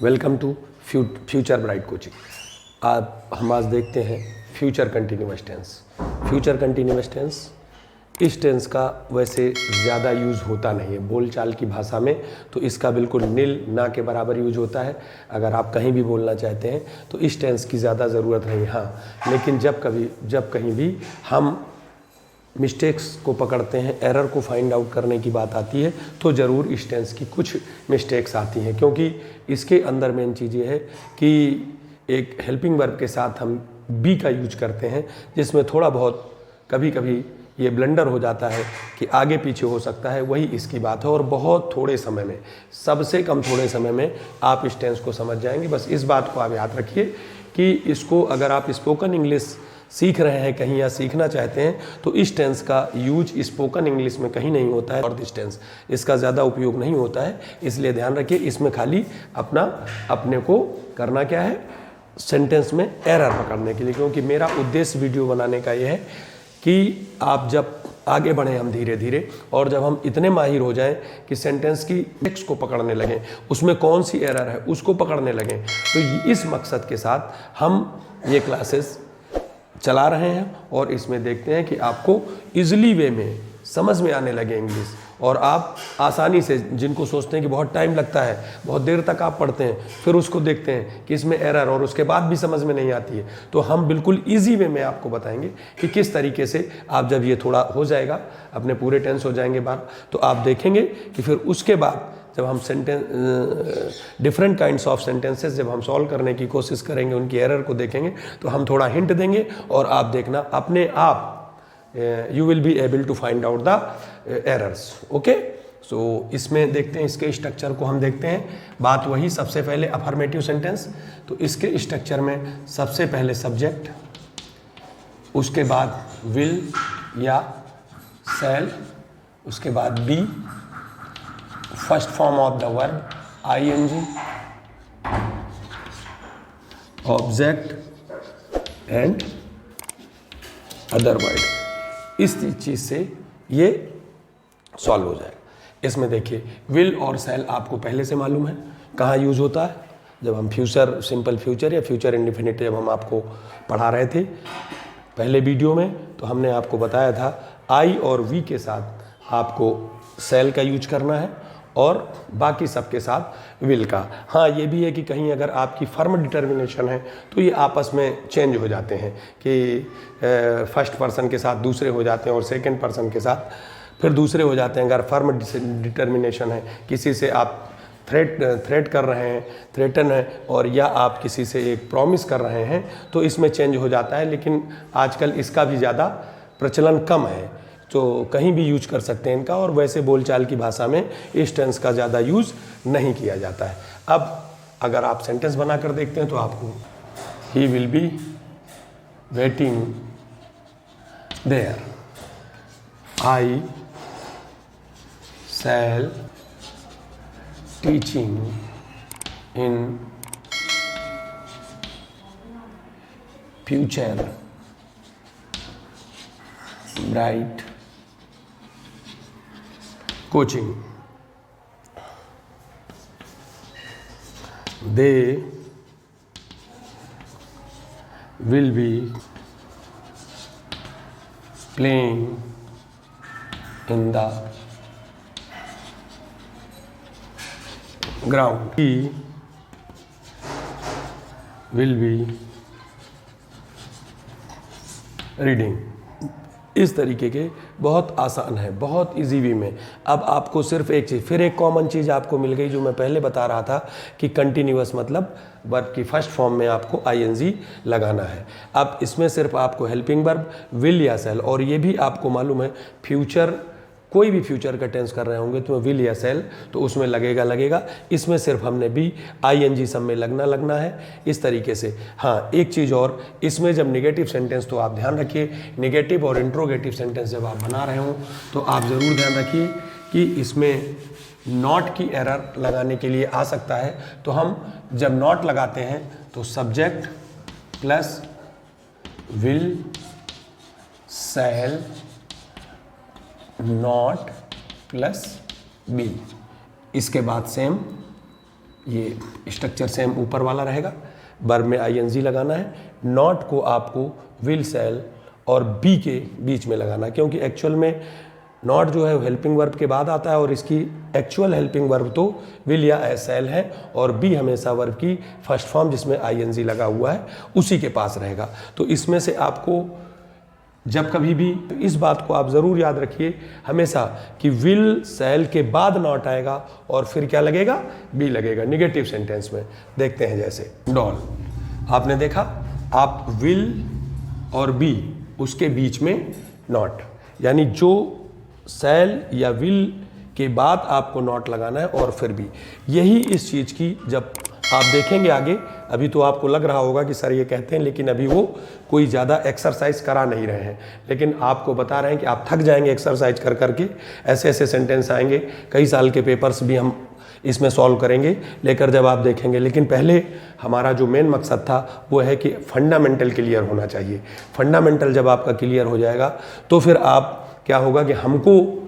Welcome to future bright coaching. आप हम आज देखते हैं future continuous tense. Future continuous tense, इस टेंस का वैसे ज़्यादा यूज़ होता नहीं है बोलचाल की भाषा में, तो इसका बिल्कुल नील ना के बराबर यूज होता है। अगर आप कहीं भी बोलना चाहते हैं तो इस टेंस की ज़्यादा ज़रूरत नहीं। हाँ, लेकिन जब कहीं भी हम मिस्टेक्स को पकड़ते हैं, एरर को फाइंड आउट करने की बात आती है, तो ज़रूर इस टेंस की कुछ मिस्टेक्स आती हैं, क्योंकि इसके अंदर मेन चीज़ ये है कि एक हेल्पिंग वर्ब के साथ हम बी का यूज करते हैं, जिसमें थोड़ा बहुत कभी कभी ये ब्लंडर हो जाता है कि आगे पीछे हो सकता है। वही इसकी बात है और बहुत थोड़े समय में, सबसे कम थोड़े समय में आप इस टेंस को समझ जाएंगे। बस इस बात को आप याद रखिए कि इसको अगर आप स्पोकन इंग्लिश सीख रहे हैं कहीं या सीखना चाहते हैं तो इस टेंस का यूज स्पोकन इंग्लिश में कहीं नहीं होता है और दिस टेंस इसका ज़्यादा उपयोग नहीं होता है। इसलिए ध्यान रखिए, इसमें खाली अपने को करना क्या है, सेंटेंस में एरर पकड़ने के लिए। क्योंकि मेरा उद्देश्य वीडियो बनाने का यह है कि आप जब आगे बढ़ें हम धीरे धीरे, और जब हम इतने माहिर हो जाएं कि सेंटेंस की टेक्स्ट को पकड़ने लगें, उसमें कौन सी एरर है उसको पकड़ने लगें, तो इस मकसद के साथ हम ये क्लासेस चला रहे हैं। और इसमें देखते हैं कि आपको इजीली वे में समझ में आने लगे इंग्लिश, और आप आसानी से, जिनको सोचते हैं कि बहुत टाइम लगता है, बहुत देर तक आप पढ़ते हैं, फिर उसको देखते हैं कि इसमें एरर और उसके बाद भी समझ में नहीं आती है, तो हम बिल्कुल इजी वे में आपको बताएंगे कि किस तरीके से आप, जब ये थोड़ा हो जाएगा, अपने पूरे टेंस हो जाएंगे बार, तो आप देखेंगे कि फिर उसके बाद जब हम डिफरेंट काइंड्स ऑफ सेंटेंसेस जब हम सॉल्व करने की कोशिश करेंगे, उनकी एरर को देखेंगे, तो हम थोड़ा हिंट देंगे और आप देखना अपने आप you will be able to find out the errors. Okay, so इसमें देखते हैं, इसके स्ट्रक्चर को हम देखते हैं। बात वही, सबसे पहले अफर्मेटिव सेंटेंस, तो इसके स्ट्रक्चर में सबसे पहले सब्जेक्ट, उसके बाद विल या शैल, उसके बाद be, first form of the verb ING, object and other word. इस चीज से ये सॉल्व हो जाएगा। इसमें देखिए, विल और शैल आपको पहले से मालूम है कहाँ यूज होता है। जब हम फ्यूचर, सिंपल फ्यूचर या फ्यूचर इंडेफिनिट जब हम आपको पढ़ा रहे थे पहले वीडियो में, तो हमने आपको बताया था आई और वी के साथ आपको शैल का यूज करना है और बाकी सबके साथ विल का। हाँ, ये भी है कि कहीं अगर आपकी फर्म डिटर्मिनेशन है तो ये आपस में चेंज हो जाते हैं कि फर्स्ट पर्सन के साथ दूसरे हो जाते हैं और सेकंड पर्सन के साथ फिर दूसरे हो जाते हैं। अगर फर्म डिटर्मिनेशन है, किसी से आप थ्रेट कर रहे हैं, थ्रेटन है, और या आप किसी से एक प्रॉमिस कर रहे हैं, तो इसमें चेंज हो जाता है। लेकिन आजकल इसका भी ज़्यादा प्रचलन कम है, तो कहीं भी यूज कर सकते हैं इनका, और वैसे बोलचाल की भाषा में इस टेंस का ज़्यादा यूज नहीं किया जाता है। अब अगर आप सेंटेंस बनाकर देखते हैं तो आपको he will be waiting there, I shall teaching in future bright coaching. They will be playing in the ground. He will be reading। इस तरीके के बहुत आसान है, बहुत इजी वे में। अब आपको सिर्फ एक चीज़, फिर एक कॉमन चीज़ आपको मिल गई जो मैं पहले बता रहा था कि कंटिन्यूअस मतलब वर्ब की फर्स्ट फॉर्म में आपको आईएनजी लगाना है। अब इसमें सिर्फ आपको हेल्पिंग वर्ब विल या शैल, और ये भी आपको मालूम है फ्यूचर, कोई भी फ्यूचर का टेंस कर रहे होंगे तो विल या शैल तो उसमें लगेगा। इसमें सिर्फ हमने भी आईएनजी सब में लगना है, इस तरीके से। हाँ, एक चीज़ और, इसमें जब नेगेटिव सेंटेंस, तो आप ध्यान रखिए, नेगेटिव और इंट्रोगेटिव सेंटेंस जब आप बना रहे हो तो आप ज़रूर ध्यान रखिए कि इसमें नॉट की एरर लगाने के लिए आ सकता है। तो हम जब नॉट लगाते हैं तो subject plus will shall not plus be, इसके बाद सेम ये स्ट्रक्चर सेम ऊपर वाला रहेगा, वर्ब में आईएनजी लगाना है, नॉट को आपको विल, सेल और बी के बीच में लगाना है, क्योंकि एक्चुअल में नॉट जो है वो हेल्पिंग वर्ब के बाद आता है और इसकी एक्चुअल हेल्पिंग वर्ब तो विल या एस एल है, और बी हमेशा वर्ब की फर्स्ट फॉर्म जिसमें आईएनजी लगा हुआ है उसी के पास रहेगा। तो इसमें से आपको जब कभी भी, तो इस बात को आप ज़रूर याद रखिए हमेशा कि विल सेल के बाद नॉट आएगा और फिर क्या लगेगा, बी लगेगा निगेटिव सेंटेंस में। देखते हैं जैसे डॉल, आपने देखा आप विल और बी उसके बीच में नॉट, यानी जो सेल या विल के बाद आपको नॉट लगाना है और फिर भी। यही इस चीज़ की जब आप देखेंगे आगे, अभी तो आपको लग रहा होगा कि सर ये कहते हैं, लेकिन अभी वो कोई ज़्यादा एक्सरसाइज करा नहीं रहे हैं, लेकिन आपको बता रहे हैं कि आप थक जाएंगे एक्सरसाइज कर करके। ऐसे ऐसे सेंटेंस आएंगे, कई साल के पेपर्स भी हम इसमें सॉल्व करेंगे लेकर जब आप देखेंगे। लेकिन पहले हमारा जो मेन मकसद था वो है कि फंडामेंटल क्लियर होना चाहिए। फंडामेंटल जब आपका क्लियर हो जाएगा तो फिर आप क्या होगा कि हमको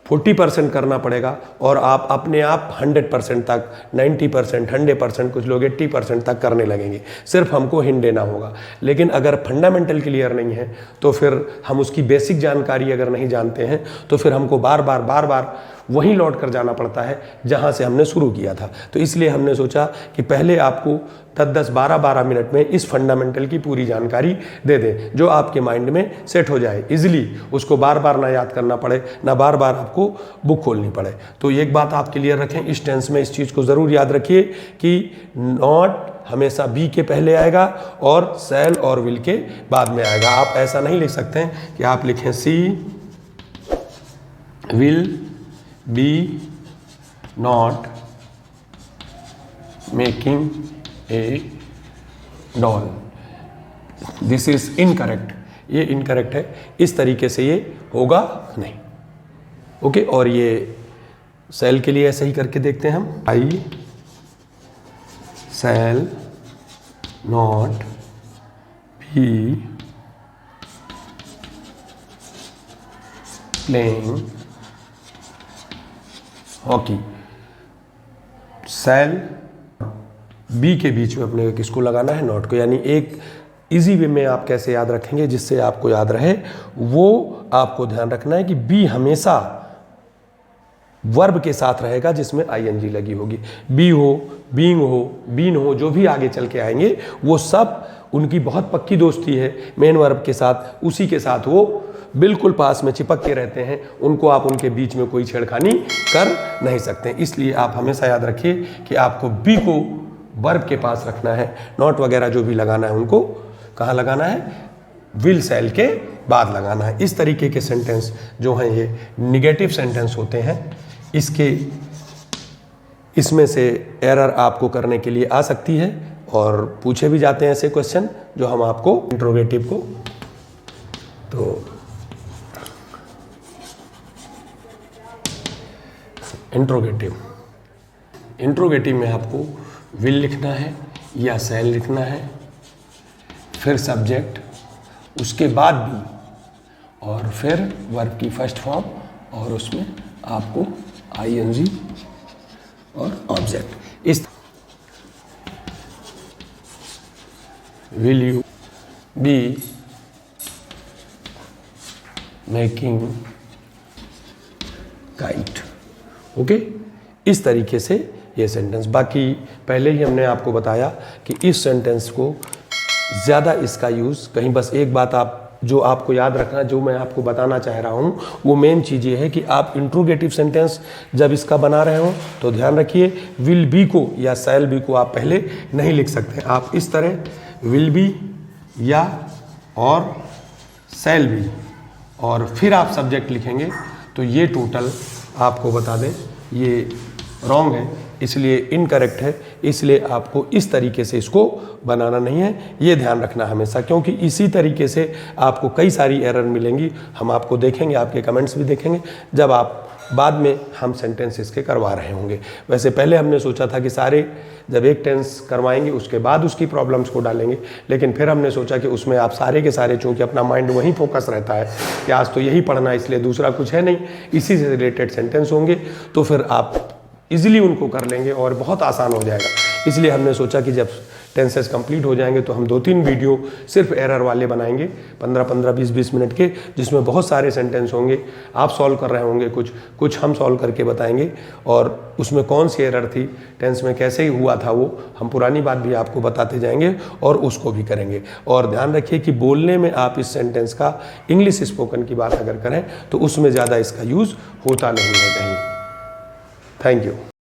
40% करना पड़ेगा और आप अपने आप 100% तक, 90%, 100%, कुछ लोग 80% तक करने लगेंगे। सिर्फ हमको हिंट देना होगा। लेकिन अगर फंडामेंटल क्लियर नहीं है तो फिर हम उसकी बेसिक जानकारी अगर नहीं जानते हैं तो फिर हमको बार बार वहीं लौट कर जाना पड़ता है जहां से हमने शुरू किया था। तो इसलिए हमने सोचा कि पहले आपको 10-10, 12-12 मिनट में इस फंडामेंटल की पूरी जानकारी दे दें, जो आपके माइंड में सेट हो जाए इजीली, उसको बार बार ना याद करना पड़े, ना बार बार आपको बुक खोलनी पड़े। तो एक बात आप क्लियर रखें, इस टेंस में इस चीज़ को ज़रूर याद रखिए कि नॉट हमेशा बी के पहले आएगा और सेल और विल के बाद में आएगा। आप ऐसा नहीं लिख सकते हैं कि आप लिखें she will be not making a doll, this is incorrect. ये इनकरेक्ट है, इस तरीके से ये होगा नहीं। ओके, और ये सेल के लिए ऐसे ही करके देखते हैं हम। I shall not be playing hockey. Shall be के बीच में अपने किसको लगाना है, नॉट को। यानी एक इजी वे में आप कैसे याद रखेंगे जिससे आपको याद रहे, वो आपको ध्यान रखना है कि बी हमेशा वर्ब के साथ रहेगा जिसमें आईएनजी लगी होगी। बी हो, बीइंग हो, बीन हो, जो भी आगे चल के आएंगे वो सब उनकी बहुत पक्की दोस्ती है मेन वर्ब के साथ, उसी के साथ वो बिल्कुल पास में चिपक के रहते हैं। उनको आप उनके बीच में कोई छेड़खानी कर नहीं सकते। इसलिए आप हमेशा याद रखिए कि आपको बी को वर्ब के पास रखना है, नॉट वगैरह जो भी लगाना है उनको कहाँ लगाना है, विल सेल के बाद लगाना है। इस तरीके के सेंटेंस जो हैं ये निगेटिव सेंटेंस होते हैं। इसमें से एरर आपको करने के लिए आ सकती है और पूछे भी जाते हैं ऐसे क्वेश्चन जो हम आपको इंट्रोगेटिव को, तो इंट्रोगेटिव में आपको विल लिखना है या सेल लिखना है, फिर सब्जेक्ट, उसके बाद भी, और फिर वर्ब की फर्स्ट फॉर्म, और उसमें आपको आईएनजी और ऑब्जेक्ट। इस will you be making kite. Okay, इस तरीके से ये सेंटेंस। बाकी पहले ही हमने आपको बताया कि इस सेंटेंस को ज़्यादा इसका यूज़ कहीं, बस एक बात आप जो आपको याद रखना, जो मैं आपको बताना चाह रहा हूँ वो मेन चीज़ ये है कि आप इंट्रोगेटिव सेंटेंस जब इसका बना रहे हो तो ध्यान रखिए विल बी को या सेल बी को आप पहले नहीं लिख सकते। आप इस तरह विल बी या और सेल बी और फिर आप सब्जेक्ट लिखेंगे तो ये टोटल आपको बता दें ये रॉन्ग है, इसलिए इनकरेक्ट है। इसलिए आपको इस तरीके से इसको बनाना नहीं है, ये ध्यान रखना हमेशा, क्योंकि इसी तरीके से आपको कई सारी एरर मिलेंगी। हम आपको देखेंगे, आपके कमेंट्स भी देखेंगे जब आप बाद में हम सेंटेंस इसके करवा रहे होंगे। वैसे पहले हमने सोचा था कि सारे जब एक टेंस करवाएंगे उसके बाद उसकी प्रॉब्लम्स को डालेंगे, लेकिन फिर हमने सोचा कि उसमें आप सारे के सारे, चूँकि अपना माइंड वहीं फोकस रहता है कि आज तो यही पढ़ना है, इसलिए दूसरा कुछ है नहीं, इसी से रिलेटेड सेंटेंस होंगे, तो फिर आप इजीली उनको कर लेंगे और बहुत आसान हो जाएगा। इसलिए हमने सोचा कि जब टेंसेस कंप्लीट हो जाएंगे तो हम 2-3 वीडियो सिर्फ एरर वाले बनाएंगे 15-15, 20-20 मिनट के, जिसमें बहुत सारे सेंटेंस होंगे, आप सॉल्व कर रहे होंगे, कुछ हम सॉल्व करके बताएंगे और उसमें कौन सी एरर थी, टेंस में कैसे ही हुआ था वो हम पुरानी बात भी आपको बताते जाएंगे और उसको भी करेंगे। और ध्यान रखिए कि बोलने में आप इस सेंटेंस का इंग्लिश स्पोकन की बात अगर करें तो उसमें ज़्यादा इसका यूज़ होता नहीं है कहीं। Thank you.